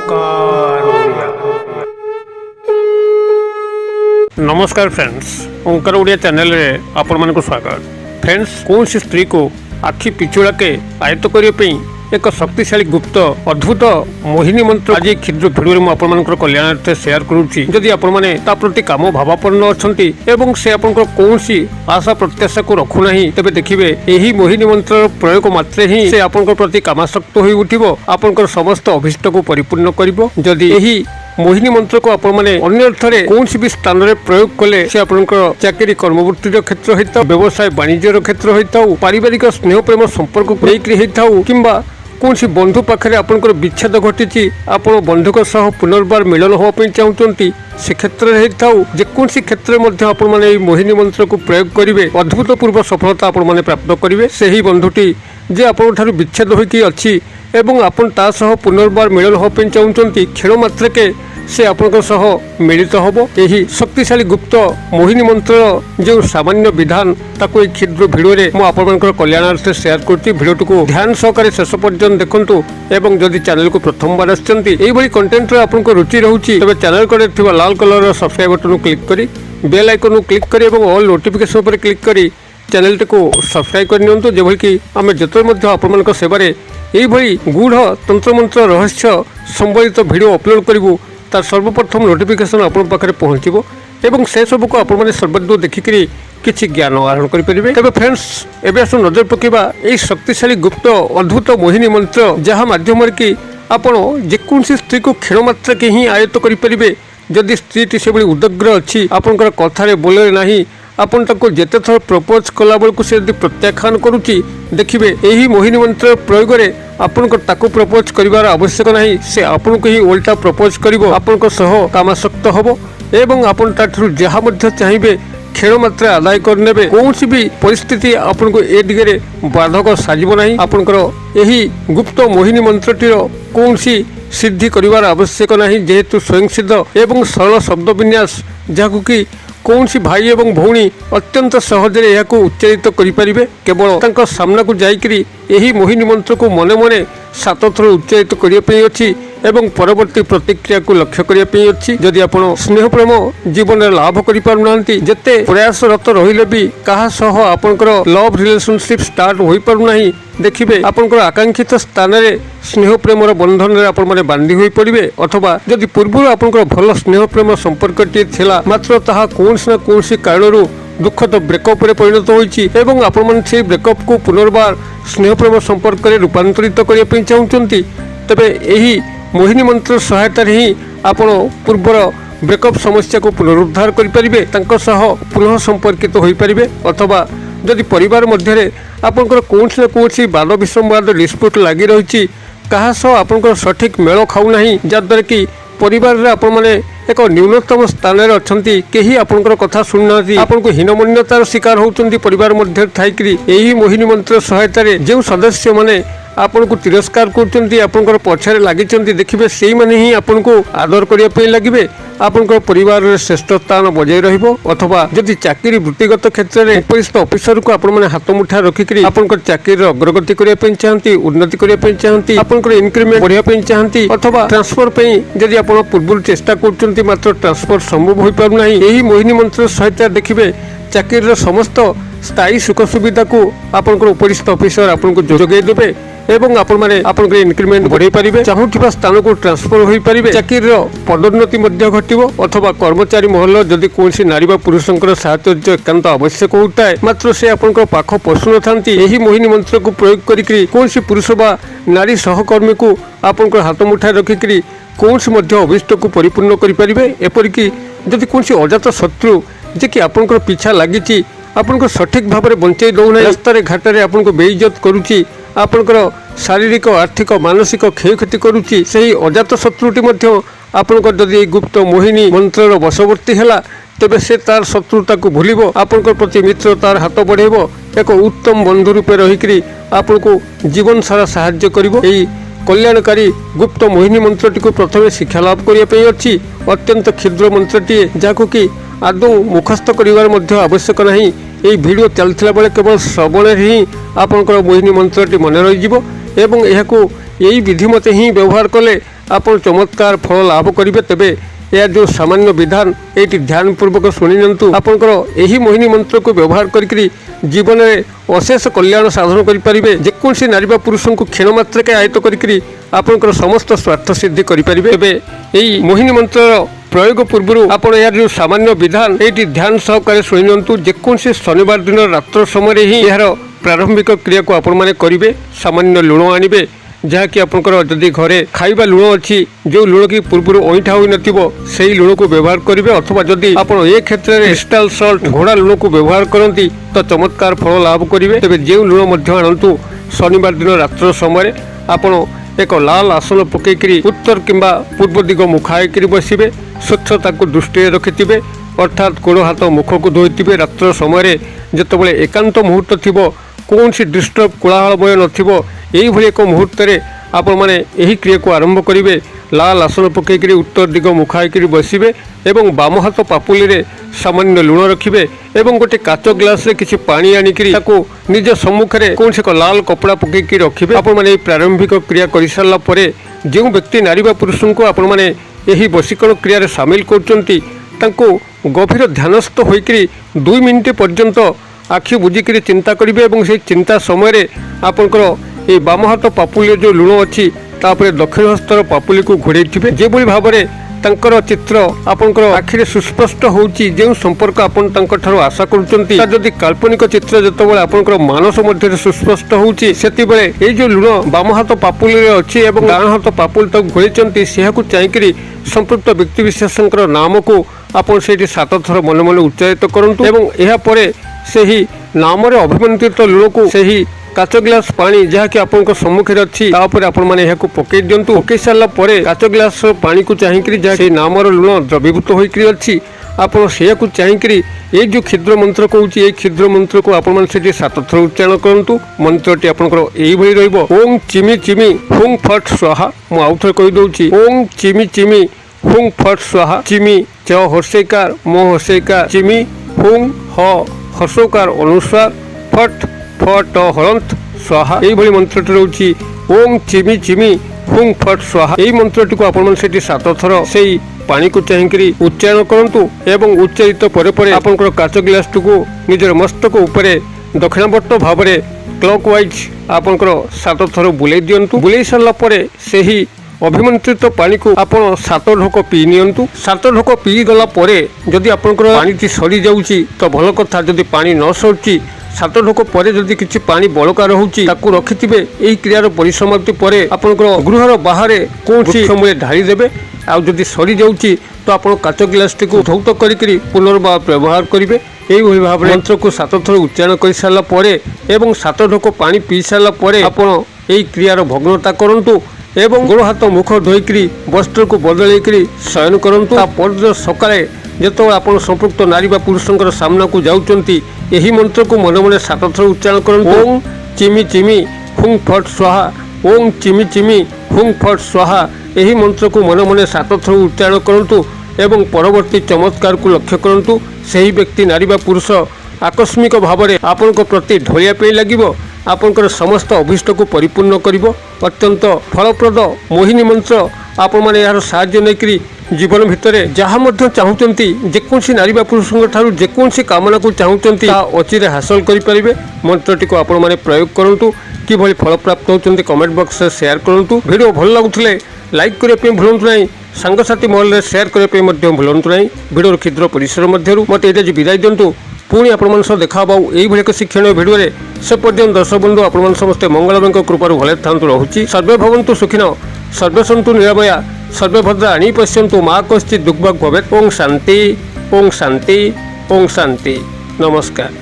ओंकार ओडिया। नमस्कार फ्रेंड्स, ओंकार ओडिया चैनल रे आपण मानक स्वागत। फ्रेंड्स, कौन सी स्त्री को आखि पिछुड़ा के आयत्त करने एक शक्तिशाली गुप्त अद्भुत मोहिनी मंत्र आज क्षुद्र भिडियो में आपंकर कल्याणार्थे शेयर करुच्ची। जदि आपने प्रति काम भावापन्न अच्छा से आप कौन आशा प्रत्याशा को रखुना तेज देखिए यही मोहिनी मंत्र प्रयोग मात्रे ही से आप प्रति कामासक्त हो उठिबो, आपनकर समस्त अभिष्ट को परिपूर्ण करिबो। जदि यही मोहिनी मंत्र को आपने अन्य अर्थरे कौन भी स्थान में प्रयोग कले से आपनकर चाकरी कर्मवृत्तिर क्षेत्र होता, व्यवसाय वाणिज्यर क्षेत्र होता, पारिवारिक स्नेह प्रेम संपर्क को लेकर होता कि कौन सी बंधु पाखे आपंकर विच्छेद घटी आप बंधुक सह पुनर्बार मिलन होगा चाहते से क्षेत्र में जेकोसी क्षेत्र में मोहिनी मंत्र को प्रयोग करेंगे अद्भुतपूर्व सफलता आपने प्राप्त करेंगे। से ही बंधुटी जे आपन विच्छेद होगी अच्छी एवं आपन ता सह पुनर्बार मिलन होगा चाहते क्षण मात्रके से आपन सह मिलित हम। यही शक्तिशाली गुप्त मोहिनी मंत्र जो सामान्य विधान ताको एक क्षुद्र भिडियो रे मु आपनकर कल्याणार्थे शेयर करती। भिडियोटी को ध्यान सहकारे शेष पर्यंत देखंतु एवं जदि चैनल को प्रथम बार आछंती एई भली कंटेंट रे आपनको रुचि रहउची तबे चैनल को थिबा लाल कलर रो सब्सक्राइब बटन क्लिक करी बेल आइकन क्लिक करी एवं ऑल नोटिफिकेशन पर क्लिक करी चैनल को सब्सक्राइब कर नियंतु, जेभली कि आमे जतरे मध्ये आपनकर सेवारे एई भली गूढ़ तंत्र मंत्र रहस्य संबलित भिडियो अपलोड करिवु तार सर्वप्रथम नोटिफिकेशन आपन पाखरे पहुँचो एवं से सब को आप सर्वदूर देखिकी किसी ज्ञान आहरण करेंगे। तबे फ्रेंड्स, एवं आस नजर पकेबा यही शक्तिशाली गुप्त अद्भुत मोहिनी मंत्र जहाँ माध्यम कि आपण जेकोसी स्त्री को क्षण मात्र के ही आयत्त करेंगे। जदि स्त्री से उदग्र अच्छी आपंकर कथार बोले ना आपन ताको जेते थर प्रपोज कला बेलू से यदि प्रत्याख्यान करुच्ची देखिए यही मोहिनी मंत्र प्रयोग में आपन ताको प्रपोज करिवार आवश्यक नहीं, से आपन को ही उल्टा प्रपोज करिवो, आपन सह कामासक्त हबो एवं आपन ताठुर जहा मध्य चाहिए क्षण मात्र आदाय करने कौन भी परिस्थिति आपन को ए दिगरे बाधक साजिबो नहीं। आपनकर यही गुप्त मोहिनी मंत्रटीर कौन सिद्धि करिवार आवश्यक नहीं, जेहेतु स्वयं सिद्ध एवं सरल शब्द विन्यास जहां कि कौन सी भाई एवं भौणी अत्यंत सहजरे यह उच्चारित करें। केवल तांका सामना को जाइकरी यही मोहिनी मंत्र को मने मने 7 थर उच्चारित करने अच्छी एवं परवर्ती प्रतिक्रिया को लक्ष्य करने अच्छी। जदि आपण स्नेह प्रेम जीवन में लाभ करना जिते प्रयासरत रहिले भी कहा सह आपनकर लव रिलेशनशिप स्टार्ट हो पारना देखिए आपनकर आकांक्षित स्थान में स्नेह प्रेम बंधन में आपण माने बांधी हो पड़े, अथवा जदि पूर्व आपनकर भल स्नेह प्रेम संपर्कटी थिला मात्र ताहा कौन ना कौन कारण दुखद ब्रेकअप रे परिणत होइछि एवं आपण माने से ब्रेकअप को पुनर्बार स्नेह प्रेम संपर्क में रूपांतरित करने चाहते तेबे यही मोहिनी मंत्र सहायता ही आपण पूर्वर ब्रेकअप समस्या को पुनरुद्धार करें, पुनः संपर्कित हो पारे। अथवा जदि परिवार मध्य आपंकर कौन ना कौन वाद विसंवाद डिस्प्यूट लगी रही आपंकर सठिक मेल खाऊना जहाद्वारा कि परिवार रे आपण माने एक न्यूनतम स्थान में अच्छा कहीं आपंकर कथा शुणुना आपन को हीनमन्यतार शिकार होती परिवार मध्य थी यही मोहिनी मंत्र सहायता जो सदस्य माने आपन को तिरस्कार कर पछारे लगी देखिए से मैंने ही आपन को आदर करने लगे आपन परिवार में श्रेष्ठ स्थान बजाय रहिबो। अथवा जदि चाकरी वृत्तिगत क्षेत्र में उपरिस्थ ऑफिसर को आपण माने हाथ मुठा रखिक आपन चाकरी अग्रगति करने चाहती उन्नति करने चाहती आपन इंक्रीमेंट बढ़ाई चाहती अथवा ट्रांसफर जदि आप पूर्व चेष्टा कर मात्र ट्रांसफर संभव हो पारना यही मोहिनी मंत्र सहायता देखिए चाकरी समस्त स्थायी सुख सुविधा को आपन उपरिस्थ ऑफिसर आपन को जोगाई देवे एवं आपण माने आपन इंक्रीमेंट बढ़ाई पारिबे, चाहूथिबा स्थान को ट्रांसफर हो पारिबे, चाकरी पदोन्नति मध्य घटिबो। अथवा कर्मचारी महल जदि कोनसी नारी बा पुरुषंकर साहाय्य एकांत आवश्यक होता है मात्र से आपन पाख पशु नथांती यही मोहिनी मंत्र को प्रयोग करिकरी कोनसी पुरुष बा नारी सहकर्मी को आपन हाथ मुठा रखिकरी कोनसी मध्य अभिष्ट को परिपूर्ण करि पारिबे। एपरिकी जदि कोनसी अजात शत्रु जे कि आपन पीछा लागिची आपन सठिक भाव में बंचाई दौना रास्तार घाटे आपन बेइज्जत करुच्ची आपनकर शारीरिक आर्थिक मानसिक क्षयक्षति करुच्ची से अजात शत्रुटी आपनकर जदि गुप्त मोहिनी मंत्र वशवर्ती है तेबे से तार शत्रुता को भूलिबो आपनकर प्रति मित्र तार हाथ बढ़ेबो एक उत्तम बंधु रूपे रहिकरी आपन को जीवन सारा साहाय्य करिबो। एई कल्याणकारी गुप्त मोहिनी मंत्रटी को प्रथमे शिक्षा लाभ करने अच्छी अत्यंत क्षुद्र मंत्रटीए जहाँ कि आदौ मुखस्थ करिवार मध्य आवश्यक नहीं। यही वीडियो चलता बेले केवल श्रवण ही आपंकर मोहिनी मंत्रटी मन रही एवं यही विधि मते ही व्यवहार कले ଆପଣ ଚମତ୍କାର ଫଳ ଲାଭ କରିବେ। ତେବେ ଏହା ଯେଉଁ ସାମାନ୍ୟ ବିଧାନ ଏଇଠି ଧ୍ୟାନପୂର୍ବକ ଶୁଣି ନିଅନ୍ତୁ। ଆପଣଙ୍କର ଏହି ମୋହିନୀ ମନ୍ତ୍ରକୁ ବ୍ୟବହାର କରିକି ଜୀବନରେ ଅଶେଷ କଲ୍ୟାଣ ସାଧନ କରିପାରିବେ। ଯେକୌଣସି ନାରୀ ବା ପୁରୁଷଙ୍କୁ କ୍ଷୀଣ ମାତ୍ରାକେ ଆୟତ୍ତ କରିକି ଆପଣଙ୍କର ସମସ୍ତ ସ୍ୱାର୍ଥ ସିଦ୍ଧି କରିପାରିବେ। ତେବେ ଏହି ମୋହିନୀ ମନ୍ତ୍ରର ପ୍ରୟୋଗ ପୂର୍ବରୁ ଆପଣ ଏହାର ଯେଉଁ ସାମାନ୍ୟ ବିଧାନ ଏଇଠି ଧ୍ୟାନ ସହକାରେ ଶୁଣି ନିଅନ୍ତୁ। ଯେକୌଣସି ଶନିବାର ଦିନ ରାତ୍ର ସମୟରେ ହିଁ ଏହାର ପ୍ରାରମ୍ଭିକ କ୍ରିୟାକୁ ଆପଣମାନେ କରିବେ। ସାମାନ୍ୟ ଲୁଣ ଆଣିବେ, ଯାହାକି ଆପଣଙ୍କର ଯଦି ଘରେ ଖାଇବା ଲୁଣ ଅଛି, ଯେଉଁ ଲୁଣ କି ପୂର୍ବରୁ ଅଇଁଠା ହୋଇନଥିବ ସେହି ଲୁଣକୁ ବ୍ୟବହାର କରିବେ। ଅଥବା ଯଦି ଆପଣ ଏ କ୍ଷେତ୍ରରେ କ୍ରିଷ୍ଟାଲ ସଲ୍ଟ ଘୋଡ଼ା ଲୁଣକୁ ବ୍ୟବହାର କରନ୍ତି ତ ଚମତ୍କାର ଫଳ ଲାଭ କରିବେ। ତେବେ ଯେଉଁ ଲୁଣ ମଧ୍ୟ ଆଣନ୍ତୁ, ଶନିବାର ଦିନ ରାତ୍ର ସମୟରେ ଆପଣ ଏକ ଲାଲ ଆସନ ପକାଇକରି ଉତ୍ତର କିମ୍ବା ପୂର୍ବ ଦିଗ ମୁଖା ହେଇକରି ବସିବେ। ସ୍ୱଚ୍ଛତାକୁ ଦୃଷ୍ଟିରେ ରଖିଥିବେ, ଅର୍ଥାତ୍ ଗୋଡ଼ ହାତ ମୁଖକୁ ଧୋଇଥିବେ। ରାତ୍ର ସମୟରେ ଯେତେବେଳେ ଏକାନ୍ତ ମୁହୂର୍ତ୍ତ ଥିବ, କୌଣସି ଡିଷ୍ଟର୍ବ କୋଳାହଳମୟ ନଥିବ, ଏଇଭଳି ଏକ ମୁହୂର୍ତ୍ତରେ ଆପଣମାନେ ଏହି କ୍ରିୟାକୁ ଆରମ୍ଭ କରିବେ। ଲାଲ ଆସନ ପକାଇକରି ଉତ୍ତର ଦିଗ ମୁଖା ହେଇକରି ବସିବେ ଏବଂ ବାମ ହାତ ପାପୁଲିରେ ସାମାନ୍ୟ ଲୁଣ ରଖିବେ ଏବଂ ଗୋଟେ କାଚ ଗ୍ଲାସରେ କିଛି ପାଣି ଆଣିକରି ତାକୁ ନିଜ ସମ୍ମୁଖରେ କୌଣସି ଏକ ଲାଲ କପଡ଼ା ପକାଇକି ରଖିବେ। ଆପଣମାନେ ଏହି ପ୍ରାରମ୍ଭିକ କ୍ରିୟା କରିସାରିଲା ପରେ ଯେଉଁ ବ୍ୟକ୍ତି ନାରୀ ବା ପୁରୁଷଙ୍କୁ ଆପଣମାନେ ଏହି ବଶୀକରଣ କ୍ରିୟାରେ ସାମିଲ କରୁଛନ୍ତି ତାଙ୍କୁ ଗଭୀର ଧ୍ୟାନସ୍ଥ ହୋଇକରି 2 ମିନିଟ୍ ପର୍ଯ୍ୟନ୍ତ ଆଖି ବୁଜିକରି ଚିନ୍ତା କରିବେ ଏବଂ ସେହି ଚିନ୍ତା ସମୟରେ ଆପଣଙ୍କର এই বাম হাত পাপুলির যে লুণ অছি তাপরে দক্ষিণ হস্তর পাপুলিকে ঘোড়াইবে। যেভাবে ভাবে তাঁর চিত্র আপনার আখিরে সুস্পষ্ট হচ্ছে, যে সম্পর্ক আপনার তাঁর আশা করছেন, যদি কাল্পনিক চিত্র যেতবে আপনার মানস মধ্যে সুস্পষ্ট হচ্ছে, সেতবে এই যে লুণ বাম হাত পাপুলিরে অছি এবং ডান হাত পাপুলি তাকে ঘোড়াইছেন, সেহাকে চাইকি সম্পৃক্ত ব্যক্তিবিশেষঙ্কর নামকু আপনার সেইটি 7 থর মনে মনে উচ্চারিত করতু এবং এরপরে সেই নামরে অভিমন্ত্রিত লুণকু সেই কাচ গ্লাস পানি যাকি আপনার সম্মুখে অছি তাপরে আপনার এখন পকাই দিও। পকাই সারা পরে কাচ গ্লাস পানি কু চাহিকি যা সেই নামর লুণ দ্রবীভূত হয়ে অছি আপনার সেয়াকু চাহিকি এই যে ক্ষুদ্র মন্ত্র কହୁছি এই ক্ষুদ্র মন্ত্রক আপনার সেটি 7 থর উচ্চারণ করতু। মন্ত্রটি আপনার এইভাবে রহব ওং চিমি চিমি হুং ফট স্বাহা। মু আউথরে কহিদৌছি ওং চিমি চিমি হুং ফট স্বাহা। চিমি চ হর্ষৈকার মো হর্ষৈকার চিমি হুং হ হর্ষকার অনুস্বার ফট ফট হরন্ত স্বাহা। এইভাবে মন্ত্রটি রয়েছে ওং চিমি চিমি হুং ফট স্বাহা। এই মন্ত্রটি আপনার সেটি 7 থর সেই পানিকে চাহিকি উচ্চারণ করতু এবং উচ্চারিত পরে পরে আপনার কাচ গ্লাসটিকে নিজের মস্তক উপরে দক্ষিণাবর্ত ভাবে ক্লক ওয়াইজ আপনার 7 থর বুলাই দিও। বুলাই সারা পরে সেই অভিমন্ত্রিত পানিকে আপনার 7 ঢোক পিই নিয়ন্তু। 7 ঢোক পিই গলা পরে যদি আপনার পানিটি সরি যাচ্ছি তো ভালো কথা, যদি পানি ন সরুচি 7 ঢোক পরে যদি কিছু পানি বড়কা রହୁଛି তাকে রখিথিবে। এই ক্রিয়ার পরিসমাপ্তি পরে আপনার গৃহর বাহারে কৌশি সময়ে ঢালি দেবে। আর যদি সরি যাচ্ছি তো আপনার কাচ গ্লাসটি ধৌত করি পুনর্বার ব্যবহার করবে। এইভাবে ভাবে মন্ত্রক 7 থর উচ্চারণ করে সারা পরে এবং 7 ঢোক পানি পিই সারা পরে আপনার এই ক্রিয়ার ভগ্নতা করতু এবং গোড় হাত মুখ ধোইকি বস্ত্রক বদলাইকি শয়ন করতু। তাপরদিন সকালে যেতবে আপনার সম্পৃক্ত নারী বা পুরুষঙ্কর সামনাকু যাচ্ছেন ଏହି ମନ୍ତ୍ରକୁ ମନେ ମନେ 7 ଥର ଉଚ୍ଚାରଣ କରନ୍ତୁ। ଓଂ ଚିମି ଚିମି ହୁଂ ଫଟ୍ ସ୍ୱାହା। ଓଂ ଚିମି ଚିମି ହୁଂ ଫଟ୍ ସ୍ୱାହା। ଏହି ମନ୍ତ୍ରକୁ ମନେ ମନେ 7 ଥର ଉଚ୍ଚାରଣ କରନ୍ତୁ ଏବଂ ପରବର୍ତ୍ତୀ ଚମତ୍କାରକୁ ଲକ୍ଷ୍ୟ କରନ୍ତୁ। ସେହି ବ୍ୟକ୍ତି ନାରୀ ବା ପୁରୁଷ আকস্মিক ভাবে আপনার প্রতি ঢলিয়া পাই লাগিব, আপনার সমস্ত অভীষ্টকে পরিপূর্ণ করব। অত্যন্ত ফলপ্রদ মোহিনী মন্ত্র আপনার এর সাহায্য নেই জীবন ভিতরে যাহা মধ্যে চাহুচন্তি যেকৌশি নারী বা পুরুষঙ্ক ঠারু যেকৌশি কামনাকু চাহুচন্তি তা অচিরে হাসল করিপারিবে। মন্ত্রটিকে আপনার প্রয়োগ করন্তু। কিভাবে ফলপ্রাপ্ত হচ্ছেন কমেন্ট বক্সে সেয়ার করন্তু। ভিডিও ভাল লাগুলে লাইক করা ভুলতু না, সাংসাথী মহলে সেয়ার করা ভুলতু না। ভিডিওর ক্ষুদ্র পরিসর মধ্যে মতো এটা যে বিদায় দিও। পুଣି ଆପଣମାନଙ୍କ ସହ ଦେଖା ହେବା ଏଇଭଳି ଏକ ଶିକ୍ଷଣୀୟ ଭିଡ଼ିଓରେ। ସେ ପର୍ଯ୍ୟନ୍ତ ଦର୍ଶକ ବନ୍ଧୁ ଆପଣମାନେ ସମସ୍ତେ ମଙ୍ଗଳମୟଙ୍କ କୃପାରୁ ଭଲରେ ଥାନ୍ତୁ ରହୁଛି। ସର୍ବେ ଭବନ୍ତୁ ସୁଖିନ, ସର୍ବେ ସନ୍ତୁ ନିରାମୟା, ସର୍ବେ ଭଦ୍ରା ଆଣି ପଶ୍ୟନ୍ତୁ ମା କଶ୍ଚିତ୍ ଦୁଃଖଭାଗ ଭବେତ୍। ଓଂ ଶାନ୍ତି, ଓଂ ଶାନ୍ତି, ଓଂ ଶାନ୍ତି। ନମସ୍କାର।